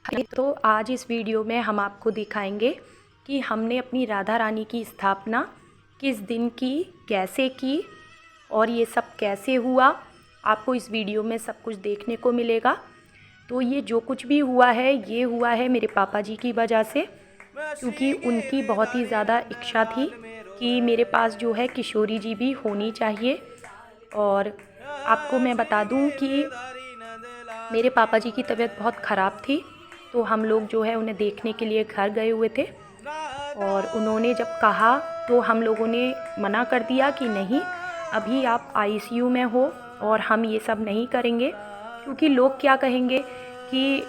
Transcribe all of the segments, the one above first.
तो आज इस वीडियो में हम आपको दिखाएंगे कि हमने अपनी राधा रानी की स्थापना किस दिन की, कैसे की और ये सब कैसे हुआ। आपको इस वीडियो में सब कुछ देखने को मिलेगा। तो ये जो कुछ भी हुआ है ये हुआ है मेरे पापा जी की वजह से, क्योंकि उनकी बहुत ही ज़्यादा इच्छा थी कि मेरे पास जो है किशोरी जी भी होनी चाहिए। और आपको मैं बता दूं कि मेरे पापा जी की तबीयत बहुत ख़राब थी, तो हम लोग जो है उन्हें देखने के लिए घर गए हुए थे। और उन्होंने जब कहा तो हम लोगों ने मना कर दिया कि नहीं, अभी आप आईसीयू में हो और हम ये सब नहीं करेंगे, क्योंकि लोग क्या कहेंगे कि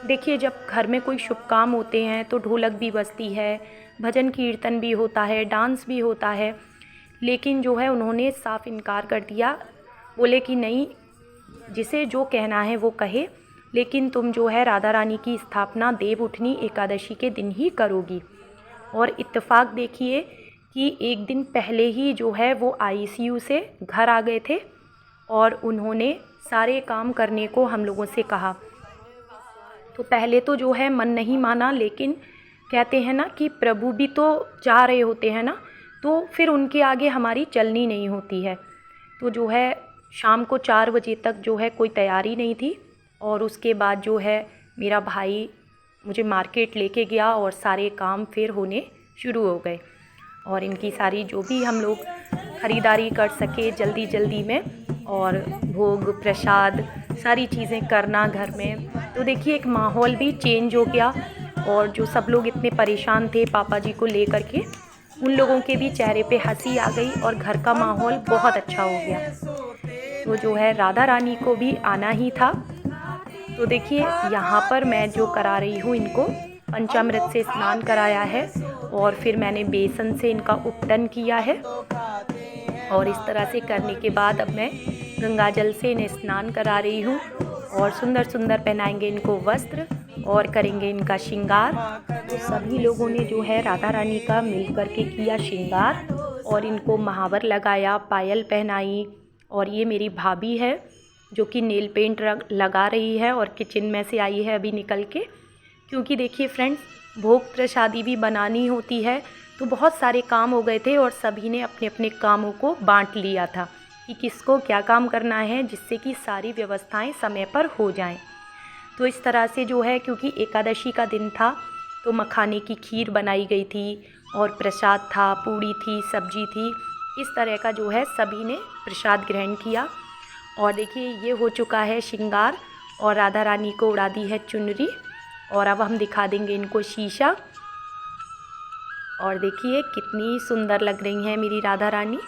देखिए, जब घर में कोई शुभ काम होते हैं तो ढोलक भी बजती है, भजन कीर्तन भी होता है, डांस भी होता है। लेकिन जो है उन्होंने साफ इनकार कर दिया, बोले कि नहीं, जिसे जो कहना है वो कहे, लेकिन तुम जो है राधा रानी की स्थापना देव उठनी एकादशी के दिन ही करोगी। और इत्तेफाक देखिए कि एक दिन पहले ही जो है वो आईसीयू से घर आ गए थे और उन्होंने सारे काम करने को हम लोगों से कहा। तो पहले तो जो है मन नहीं माना, लेकिन कहते हैं ना कि प्रभु भी तो चाह रहे होते हैं ना, तो फिर उनके आगे हमारी चलनी नहीं होती है। तो जो है शाम को 4 बजे तक जो है कोई तैयारी नहीं थी, और उसके बाद जो है मेरा भाई मुझे मार्केट लेके गया और सारे काम फिर होने शुरू हो गए। और इनकी सारी जो भी हम लोग ख़रीदारी कर सके जल्दी जल्दी में, और भोग प्रसाद सारी चीज़ें करना घर में। तो देखिए एक माहौल भी चेंज हो गया, और जो सब लोग इतने परेशान थे पापा जी को लेकर के, उन लोगों के भी चेहरे पे हंसी आ गई और घर का माहौल बहुत अच्छा हो गया। तो जो है राधा रानी को भी आना ही था। तो देखिए यहाँ पर मैं जो करा रही हूँ, इनको पंचामृत से स्नान कराया है और फिर मैंने बेसन से इनका उपटन किया है। और इस तरह से करने के बाद अब मैं गंगा जल से इन्हें स्नान करा रही हूँ, और सुंदर सुंदर पहनाएंगे इनको वस्त्र और करेंगे इनका श्रृंगार। तो सभी लोगों ने जो है राधा रानी का मिल कर के किया श्रृंगार, और इनको महावर लगाया, पायल पहनाई। और ये मेरी भाभी है जो कि नेल पेंट लगा रही है और किचन में से आई है अभी निकल के, क्योंकि देखिए फ्रेंड्स, भोग प्रसादी भी बनानी होती है। तो बहुत सारे काम हो गए थे और सभी ने अपने अपने कामों को बांट लिया था कि किसको क्या काम करना है, जिससे कि सारी व्यवस्थाएं समय पर हो जाएं। तो इस तरह से जो है, क्योंकि एकादशी का दिन था, तो मखाने की खीर बनाई गई थी और प्रसाद था, पूड़ी थी, सब्जी थी। इस तरह का जो है सभी ने प्रसाद ग्रहण किया। और देखिए ये हो चुका है श्रृंगार, और राधा रानी को उड़ा दी है चुनरी। और अब हम दिखा देंगे इनको शीशा। और देखिए कितनी सुंदर लग रही हैं मेरी राधा रानी।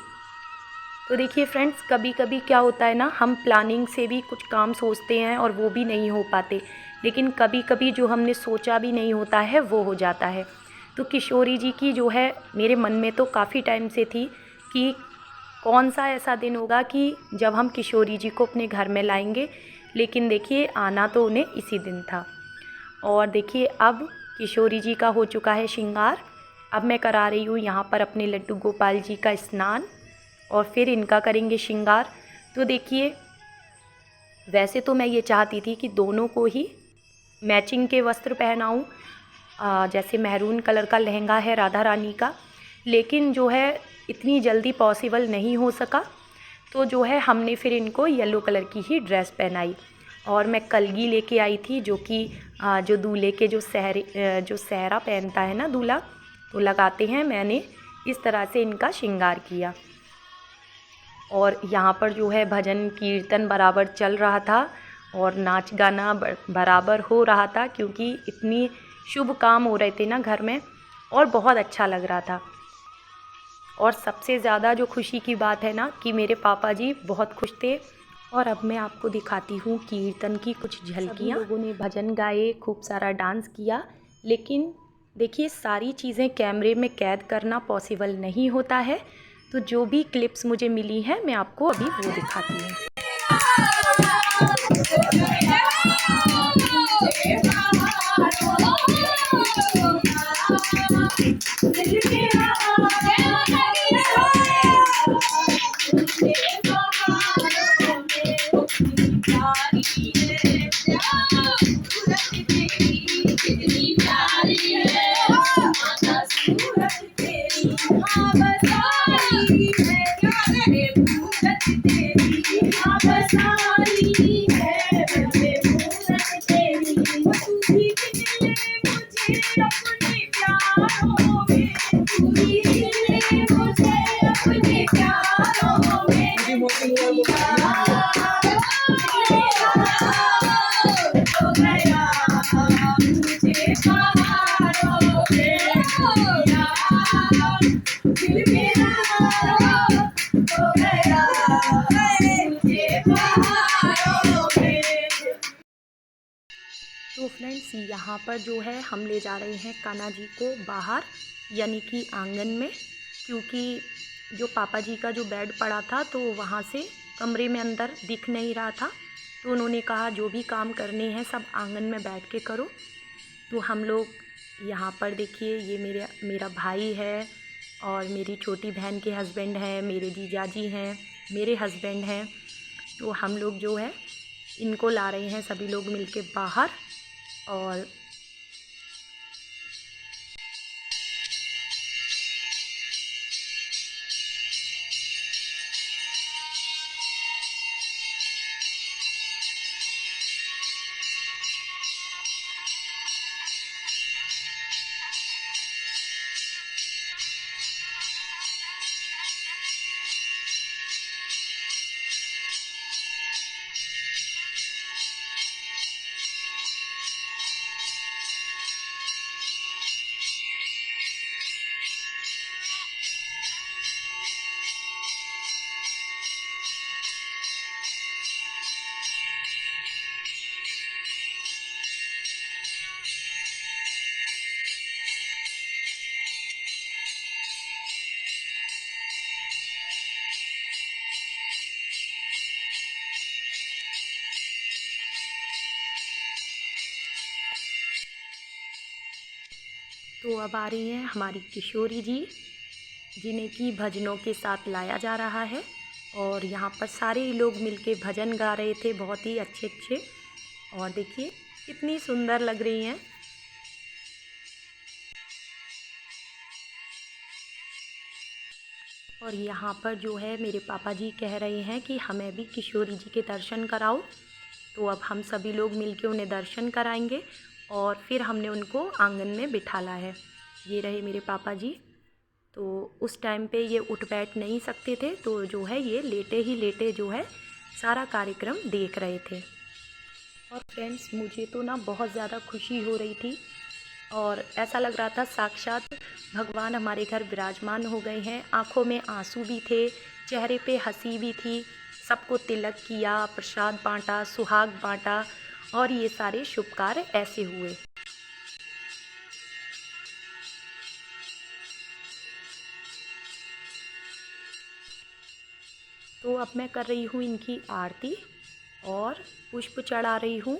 तो देखिए फ्रेंड्स, कभी कभी क्या होता है ना, हम प्लानिंग से भी कुछ काम सोचते हैं और वो भी नहीं हो पाते, लेकिन कभी कभी जो हमने सोचा भी नहीं होता है वो हो जाता है। तो किशोरी जी की जो है मेरे मन में तो काफ़ी टाइम से थी कि कौन सा ऐसा दिन होगा कि जब हम किशोरी जी को अपने घर में लाएंगे, लेकिन देखिए आना तो उन्हें इसी दिन था। और देखिए अब किशोरी जी का हो चुका है श्रृंगार। अब मैं करा रही हूँ यहाँ पर अपने लड्डू गोपाल जी का स्नान, और फिर इनका करेंगे श्रृंगार। तो देखिए वैसे तो मैं ये चाहती थी कि दोनों को ही मैचिंग के वस्त्र पहनाऊँ, जैसे मैरून कलर का लहंगा है राधा रानी का, लेकिन जो है इतनी जल्दी पॉसिबल नहीं हो सका। तो जो है हमने फिर इनको येलो कलर की ही ड्रेस पहनाई। और मैं कलगी लेके आई थी, जो कि जो दूल्हे के जो सहरा पहनता है ना दूल्हा, तो लगाते हैं, मैंने इस तरह से इनका श्रृंगार किया। और यहाँ पर जो है भजन कीर्तन बराबर चल रहा था और नाच गाना बराबर हो रहा था, क्योंकि इतनी शुभ काम हो रहे थे ना घर में, और बहुत अच्छा लग रहा था। और सबसे ज़्यादा जो खुशी की बात है ना, कि मेरे पापा जी बहुत खुश थे। और अब मैं आपको दिखाती हूँ कीर्तन की कुछ झलकियाँ। लोगों ने भजन गाए, खूब सारा डांस किया, लेकिन देखिए सारी चीज़ें कैमरे में कैद करना पॉसिबल नहीं होता है। तो जो भी क्लिप्स मुझे मिली हैं मैं आपको अभी वो दिखाती हूँ। तो फ्रेंड्स यहाँ पर जो है हम ले जा रहे हैं कान्हा जी को बाहर यानी कि आंगन में, क्योंकि जो पापा जी का जो बेड पड़ा था तो वहाँ से कमरे में अंदर दिख नहीं रहा था, तो उन्होंने कहा जो भी काम करने हैं सब आंगन में बैठ के करो। तो हम लोग यहाँ पर देखिए ये मेरा भाई है और मेरी छोटी बहन के हस्बैंड हैं, मेरे जीजाजी हैं, मेरे हस्बैंड हैं। तो हम लोग जो है इनको ला रहे हैं सभी लोग मिलके बाहर। और तो अब आ रही हैं हमारी किशोरी जी, जिन्हें कि भजनों के साथ लाया जा रहा है। और यहाँ पर सारे लोग मिलके भजन गा रहे थे, बहुत ही अच्छे अच्छे। और देखिए कितनी सुंदर लग रही हैं। और यहाँ पर जो है मेरे पापा जी कह रहे हैं कि हमें भी किशोरी जी के दर्शन कराओ। तो अब हम सभी लोग मिलके उन्हें दर्शन कराएंगे और फिर हमने उनको आंगन में बिठाला है। ये रहे मेरे पापा जी। तो उस टाइम पे ये उठ बैठ नहीं सकते थे, तो जो है ये लेटे ही लेटे जो है सारा कार्यक्रम देख रहे थे। और फ्रेंड्स मुझे तो ना बहुत ज़्यादा खुशी हो रही थी और ऐसा लग रहा था साक्षात भगवान हमारे घर विराजमान हो गए हैं। आँखों में आंसू भी थे, चेहरे पे हंसी भी थी। सबको तिलक किया, प्रसाद बांटा, सुहाग बांटा और ये सारे शुभ कार्य ऐसे हुए। तो अब मैं कर रही हूँ इनकी आरती और पुष्प चढ़ा रही हूँ।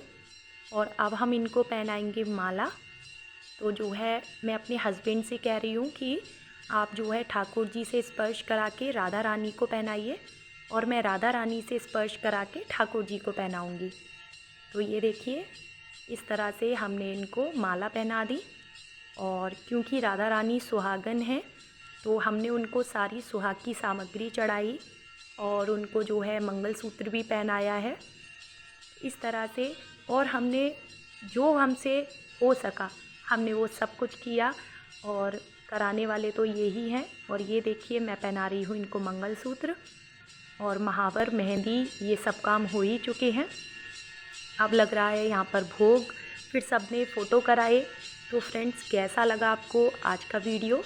और अब हम इनको पहनाएंगे माला। तो जो है मैं अपने हस्बैंड से कह रही हूँ कि आप जो है ठाकुर जी से स्पर्श करा के राधा रानी को पहनाइए और मैं राधा रानी से स्पर्श करा के ठाकुर जी को पहनाऊँगी। तो ये देखिए इस तरह से हमने इनको माला पहना दी। और क्योंकि राधा रानी सुहागन हैं तो हमने उनको सारी सुहाग की सामग्री चढ़ाई और उनको जो है मंगलसूत्र भी पहनाया है इस तरह से। और हमने जो हमसे हो सका हमने वो सब कुछ किया और कराने वाले तो यही हैं। और ये देखिए मैं पहना रही हूँ इनको मंगलसूत्र और महावर, मेहंदी, ये सब काम हो ही चुके हैं। अब लग रहा है यहाँ पर भोग। फिर सबने फ़ोटो कराए। तो फ्रेंड्स कैसा लगा आपको आज का वीडियो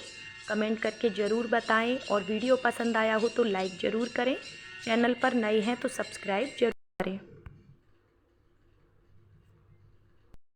कमेंट करके ज़रूर बताएं और वीडियो पसंद आया हो तो लाइक ज़रूर करें। चैनल पर नए हैं तो सब्सक्राइब ज़रूर